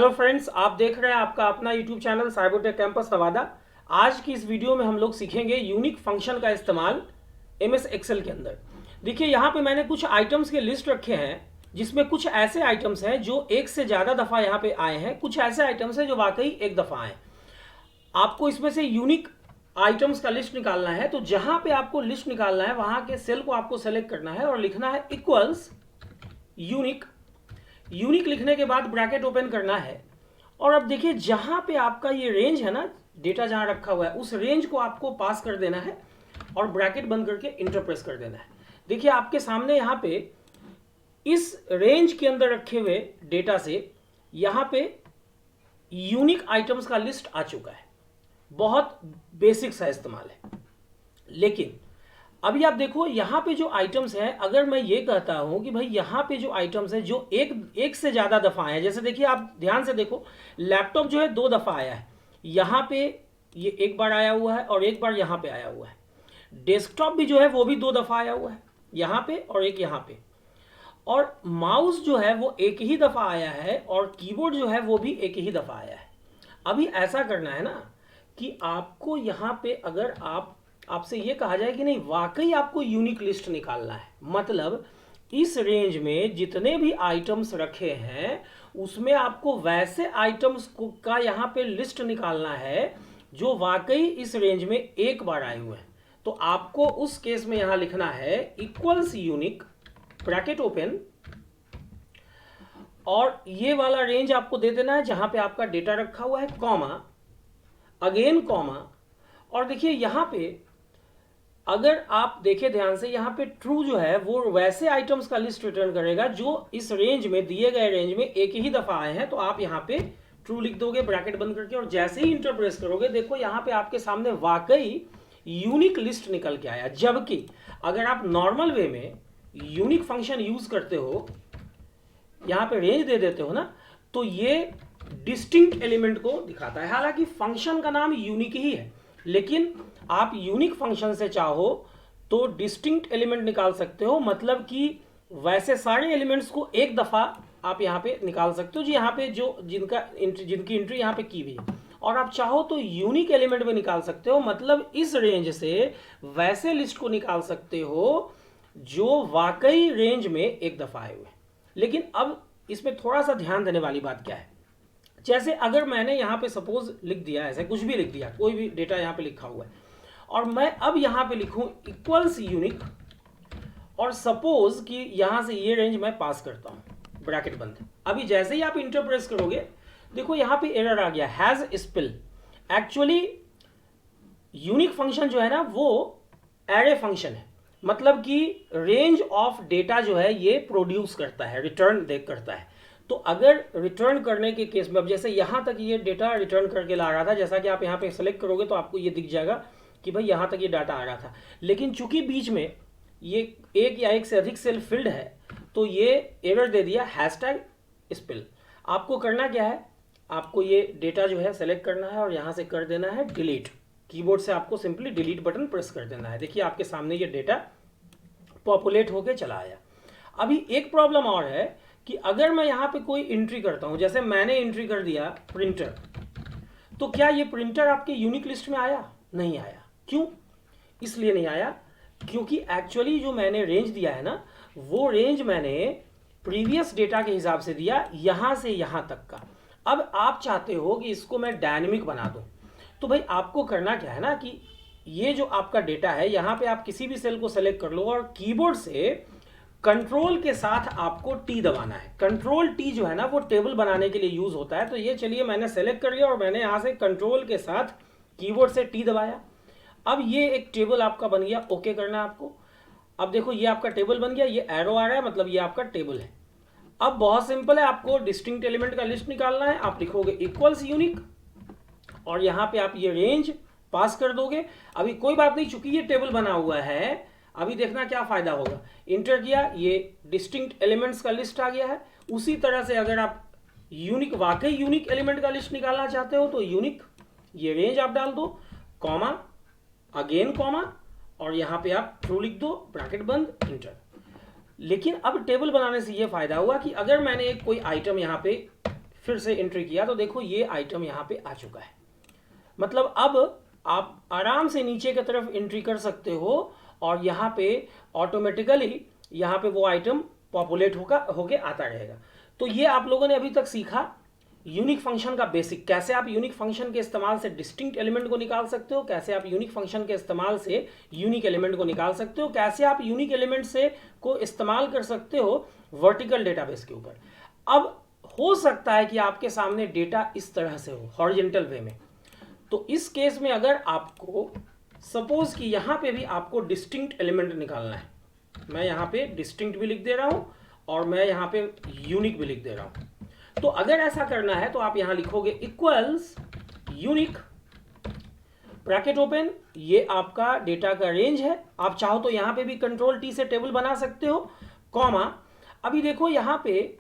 Hello friends, आप देख रहे हैं आपका अपना YouTube channel Cybertech campus Nawada. आज की इस वीडियो में हम लोग सीखेंगे यूनिक फंक्शन का इस्तेमाल एमएस एक्सेल के अंदर। देखिए यहाँ पे मैंने कुछ आइटम्स के लिस्ट रखे हैं, जिसमें कुछ ऐसे आइटम्स हैं जो एक से ज़्यादा दफ़ा यहाँ पे आए हैं, कुछ ऐसे आइटम्स हैं जो वाकई एक दफ़ा आए। आपको इसमें से यूनिक आइटम्स का लिस्ट निकालना है, तो जहाँ पे आपको लिस्ट निकालना है वहाँ के सेल को आपको सेलेक्ट करना है और लिखना है इक्वल्स यूनिक। यूनिक लिखने के बाद ब्रैकेट ओपन करना है और अब देखिए जहां पे आपका ये रेंज है ना, डेटा जहां रखा हुआ है उस रेंज को आपको पास कर देना है और ब्रैकेट बंद करके इंटर प्रेस कर देना है। देखिए आपके सामने यहाँ पे इस रेंज के अंदर रखे हुए डेटा से यहाँ पे यूनिक आइटम्स का लिस्ट आ चुका है। बहुत बेसिक सा इस्तेमाल है। लेकिन अभी आप देखो यहाँ पे जो आइटम्स हैं, अगर मैं ये कहता हूं कि भाई यहाँ पे जो आइटम्स हैं जो एक से ज़्यादा दफ़ा आए हैं, जैसे देखिए आप ध्यान से देखो, लैपटॉप जो है 2 दफ़ा आया है, यहाँ पे ये एक बार आया हुआ है और एक बार यहाँ पे आया हुआ है। डेस्कटॉप भी जो है वो भी 2 दफ़ा आया हुआ है, यहाँ पे और एक यहाँ पे। और माउस जो है वो एक ही दफ़ा आया है और कीबोर्ड जो है वो भी एक ही दफ़ा आया है। अभी ऐसा करना है ना कि आपको यहाँ पे अगर आपसे ये कहा जाए कि नहीं वाकई आपको यूनिक लिस्ट निकालना है, मतलब इस रेंज में जितने भी आइटम्स रखे हैं उसमें आपको वैसे आइटम्स का यहाँ पे लिस्ट निकालना है जो वाकई इस रेंज में एक बार आए हुए हैं। तो आपको उस केस में यहाँ लिखना है इक्वल्स यूनिक ब्रैकेट ओपन और ये वाला रेंज आपको दे देना है जहां पे आपका डेटा रखा हुआ है, कॉमा अगेन कॉमा। और देखिए यहाँ पे अगर आप देखें ध्यान से, यहाँ पे ट्रू जो है वो वैसे आइटम्स का लिस्ट रिटर्न करेगा जो इस रेंज में, दिए गए रेंज में एक ही दफा आए हैं। तो आप यहाँ पे ट्रू लिख दोगे ब्रैकेट बंद करके और जैसे ही इंटर प्रेस करोगे देखो यहाँ पे आपके सामने वाकई यूनिक लिस्ट निकल के आया। जबकि अगर आप नॉर्मल वे में यूनिक फंक्शन यूज करते हो, यहाँ पे रेंज दे देते हो ना, तो ये डिस्टिंक्ट एलिमेंट को दिखाता है। हालांकि फंक्शन का नाम यूनिक ही है, लेकिन आप यूनिक फंक्शन से चाहो तो डिस्टिंक्ट एलिमेंट निकाल सकते हो, मतलब कि वैसे सारे एलिमेंट्स को एक दफा आप यहाँ पे निकाल सकते हो, जो यहाँ पे जो जिनकी एंट्री यहाँ पे की हुई है। और आप चाहो तो यूनिक एलिमेंट में निकाल सकते हो, मतलब इस रेंज से वैसे लिस्ट को निकाल सकते हो जो वाकई रेंज में एक दफा आए हुए। लेकिन अब इसमें थोड़ा सा ध्यान देने वाली बात क्या है, जैसे अगर मैंने यहाँ पे सपोज लिख दिया, ऐसे कुछ भी लिख दिया, कोई भी डेटा यहाँ पे लिखा हुआ है और मैं अब यहाँ पे लिखूं इक्वल्स यूनिक और सपोज कि यहाँ से ये रेंज मैं पास करता हूँ ब्रैकेट बंद। अभी जैसे ही आप इंटर प्रेस करोगे देखो यहाँ पे एरर आ गया, has spill. Actually unique function जो है ना वो एरे फंक्शन है, मतलब कि रेंज ऑफ डेटा जो है ये प्रोड्यूस करता है, रिटर्न करता है। तो अगर रिटर्न करने के केस में, अब जैसे यहाँ तक ये डेटा रिटर्न करके ला रहा था, जैसा कि आप यहाँ पे सेलेक्ट करोगे तो आपको ये दिख जाएगा कि भाई यहाँ तक ये डाटा आ रहा था, लेकिन चूंकि बीच में ये एक या एक से अधिक सेल फिल्ड है तो ये एरर दे दिया हैशटैग स्पिल। आपको करना क्या है, आपको ये डेटा जो है सेलेक्ट करना है और यहाँ से कर देना है डिलीट। कीबोर्ड से आपको सिंपली डिलीट बटन प्रेस कर देना है। देखिए आपके सामने ये डेटा पॉपुलेट होके चला आया। अभी एक प्रॉब्लम और है कि अगर मैं यहाँ पे कोई एंट्री करता हूँ, जैसे मैंने एंट्री कर दिया प्रिंटर, तो क्या ये प्रिंटर आपके यूनिक लिस्ट में आया? नहीं आया। क्यों? इसलिए नहीं आया क्योंकि एक्चुअली जो मैंने रेंज दिया है ना, वो रेंज मैंने प्रीवियस डेटा के हिसाब से दिया, यहाँ से यहाँ तक का। अब आप चाहते हो कि इसको मैं डायनेमिक बना दूं, तो भाई आपको करना क्या है ना कि ये जो आपका डेटा है यहाँ पे आप किसी भी सेल को सेलेक्ट कर लो और कीबोर्ड से कंट्रोल के साथ आपको टी दबाना है। कंट्रोल टी जो है ना वो टेबल बनाने के लिए यूज होता है। तो ये चलिए मैंने सेलेक्ट कर लिया और मैंने यहाँ से कंट्रोल के साथ कीबोर्ड से टी दबाया। अब ये एक टेबल आपका बन गया। ओके करना है आपको। अब देखो ये आपका टेबल बन गया, ये एरो आ रहा है, मतलब ये आपका टेबल है। अब बहुत सिंपल है, आपको डिस्टिंक्ट एलिमेंट का लिस्ट निकालना है। आप लिखोगे इक्वल्स यूनिक और यहाँ पे आप ये रेंज पास कर दोगे। अभी कोई बात नहीं, चूंकि ये टेबल बना हुआ है, अभी देखना क्या फायदा होगा। इंटर किया, ये डिस्टिंक्ट एलिमेंट्स का लिस्ट आ गया है। उसी तरह से अगर आप यूनिक, वाकई यूनिक एलिमेंट का लिस्ट निकालना चाहते हो तो यूनिक, ये रेंज आप डाल दो, कॉमा अगेन कॉमा और यहाँ पे आप ट्रू लिख दो, ब्रैकेट बंद, इंटर। लेकिन अब टेबल बनाने से ये फायदा हुआ कि अगर मैंने एक कोई आइटम यहाँ पे फिर से एंट्री किया तो देखो ये आइटम यहाँ पे आ चुका है। मतलब अब आप आराम से नीचे की तरफ एंट्री कर सकते हो और यहाँ पे ऑटोमेटिकली यहाँ पे वो आइटम पॉपुलेट होके आता रहेगा। तो ये आप लोगों ने अभी तक सीखा यूनिक फंक्शन का बेसिक, कैसे आप यूनिक फंक्शन के इस्तेमाल से डिस्टिंक्ट एलिमेंट को निकाल सकते हो, कैसे आप यूनिक फंक्शन के इस्तेमाल से यूनिक एलिमेंट को निकाल सकते हो, कैसे आप यूनिक एलिमेंट से को इस्तेमाल कर सकते हो वर्टिकल डेटाबेस के ऊपर। अब हो सकता है कि आपके सामने डेटा इस तरह से हो हॉरिजॉन्टल वे में, तो इस केस में अगर आपको सपोज कि यहां पे भी आपको डिस्टिंक्ट एलिमेंट निकालना है, मैं यहां पे डिस्टिंक्ट भी लिख दे रहा हूं और मैं यहां पे यूनिक भी लिख दे रहा हूं। तो अगर ऐसा करना है तो आप यहां लिखोगे इक्वल्स यूनिक ब्रैकेट ओपन, ये आपका डेटा का रेंज है। आप चाहो तो यहां पे भी कंट्रोल टी से टेबल बना सकते हो, कॉमा। अभी देखो यहां पे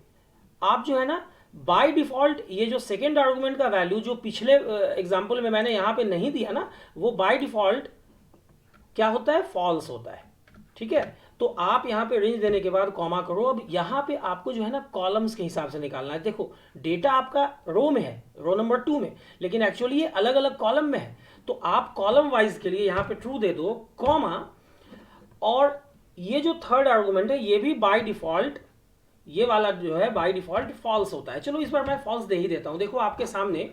आप जो है ना बाय डिफॉल्ट ये जो सेकेंड आर्गुमेंट का वैल्यू जो पिछले एग्जांपल में मैंने यहां पे नहीं दिया ना, वो बाय डिफॉल्ट क्या होता है, फॉल्स होता है। ठीक है, तो आप यहां पे रेंज देने के बाद कॉमा करो। अब यहां पे आपको जो है ना कॉलम्स के हिसाब से निकालना है। देखो डेटा आपका रो में है, रो नंबर 2 में, लेकिन एक्चुअली ये अलग अलग कॉलम में है। तो आप कॉलम वाइज के लिए यहां पे ट्रू दे दो, कॉमा, और ये जो थर्ड आर्गुमेंट है ये भी बाय डिफॉल्ट, ये वाला जो है बाय डिफॉल्ट फॉल्स होता है। चलो इस बार मैं फॉल्स दे ही देता हूं। देखो आपके सामने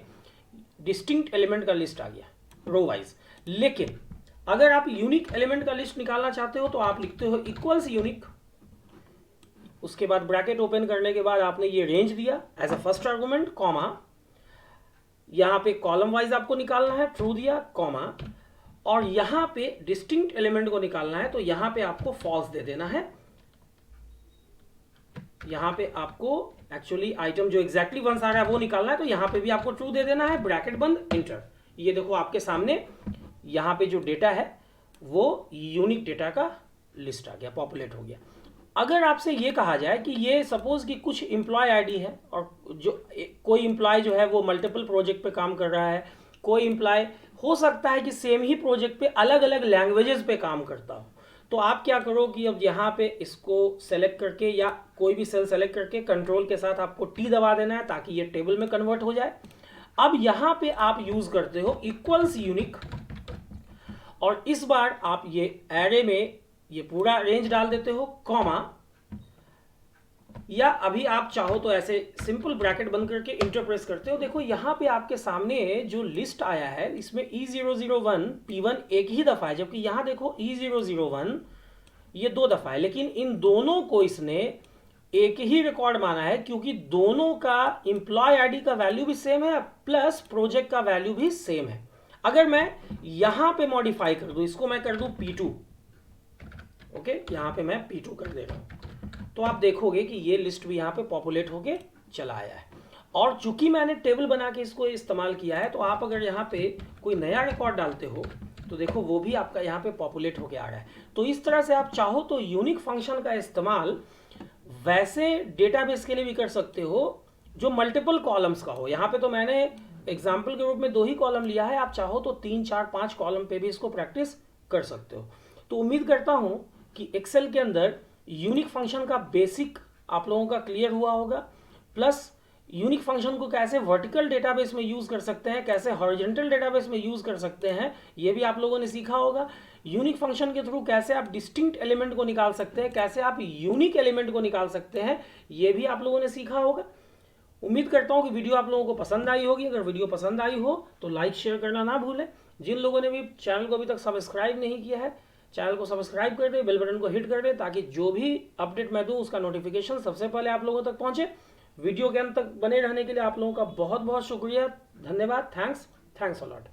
डिस्टिंक्ट एलिमेंट का लिस्ट आ गया रो वाइज, लेकिन अगर आप यूनिक एलिमेंट का लिस्ट निकालना चाहते हो तो आप लिखते हो इक्वल्स यूनिक, उसके बाद ब्रैकेट ओपन करने के बाद आपने ये रेंज दिया as a first argument, comma, यहां पे कॉलम वाइज आपको निकालना है, ट्रू दिया, कॉमा, और यहां पे डिस्टिंक्ट एलिमेंट को निकालना है तो यहां पे आपको फॉल्स दे देना है। यहां पे आपको एक्चुअली आइटम जो एग्जैक्टली वंस आ रहा है वो निकालना है, तो यहां पे भी आपको ट्रू दे देना है, ब्रैकेट बंद, इंटर। ये देखो आपके सामने यहां पे जो डेटा है वो यूनिक डेटा का लिस्ट आ गया, पॉपुलेट हो गया। अगर आपसे ये कहा जाए कि ये सपोज कि कुछ एम्प्लॉय आईडी है और जो कोई एम्प्लॉय जो है वो मल्टीपल प्रोजेक्ट पे काम कर रहा है, कोई एम्प्लॉय हो सकता है कि सेम ही प्रोजेक्ट पे अलग अलग लैंग्वेजेस पे काम करता हो, तो आप क्या करो कि अब यहाँ पे इसको सेलेक्ट करके या कोई भी सेल सेलेक्ट करके कंट्रोल के साथ आपको टी दबा देना है ताकि ये टेबल में कन्वर्ट हो जाए। अब यहाँ पे आप यूज करते हो इक्वल्स यूनिक, और इस बार आप ये एरे में ये पूरा रेंज डाल देते हो, कॉमा, या अभी आप चाहो तो ऐसे सिंपल ब्रैकेट बंद करके इंटर प्रेस करते हो। देखो यहाँ पे आपके सामने जो लिस्ट आया है इसमें E001 P1 एक ही दफा है, जबकि यहाँ देखो E001 ये 2 दफा है, लेकिन इन दोनों को इसने एक ही रिकॉर्ड माना है क्योंकि दोनों का एम्प्लॉय आईडी का वैल्यू भी सेम है प्लस प्रोजेक्ट का वैल्यू भी सेम है। अगर मैं यहां पे मॉडिफाई कर दूं, इसको मैं कर दूं P2, ओके, यहां पे मैं P2 कर दे रहा हूं, तो आप देखोगे कि ये लिस्ट भी यहां पे पॉपुलेट होके चला आया है। और चूंकि मैंने टेबल बना के इसको इस्तेमाल किया है, तो आप अगर यहां पे कोई नया रिकॉर्ड डालते हो तो देखो वो भी आपका यहां पे पॉपुलेट होके आ रहा है। तो इस तरह से आप चाहो तो यूनिक फंक्शन का इस्तेमाल वैसे डेटाबेस के लिए भी कर सकते हो जो मल्टीपल कॉलम्स का हो। यहाँ पे तो मैंने एग्जाम्पल के रूप में 2 ही कॉलम लिया है, आप चाहो तो 3, 4, 5 कॉलम पे भी इसको प्रैक्टिस कर सकते हो। तो उम्मीद करता हूं कि एक्सेल के अंदर यूनिक फंक्शन का बेसिक आप लोगों का क्लियर हुआ होगा, प्लस यूनिक फंक्शन को कैसे वर्टिकल डेटाबेस में यूज कर सकते हैं, कैसे हॉरिजॉन्टल डेटाबेस में यूज कर सकते हैं, ये भी आप लोगों ने सीखा होगा। यूनिक फंक्शन के थ्रू कैसे आप डिस्टिंक्ट एलिमेंट को निकाल सकते हैं, कैसे आप यूनिक एलिमेंट को निकाल सकते हैं, ये भी आप लोगों ने सीखा होगा। उम्मीद करता हूं कि वीडियो आप लोगों को पसंद आई होगी। अगर वीडियो पसंद आई हो तो लाइक शेयर करना ना भूलें। जिन लोगों ने भी चैनल को अभी तक सब्सक्राइब नहीं किया है, चैनल को सब्सक्राइब कर दें, बेल बटन को हिट कर दें ताकि जो भी अपडेट मैं दूं उसका नोटिफिकेशन सबसे पहले आप लोगों तक पहुंचे। वीडियो के अंत तक बने रहने के लिए आप लोगों का बहुत बहुत शुक्रिया, धन्यवाद, थैंक्स अ लॉट।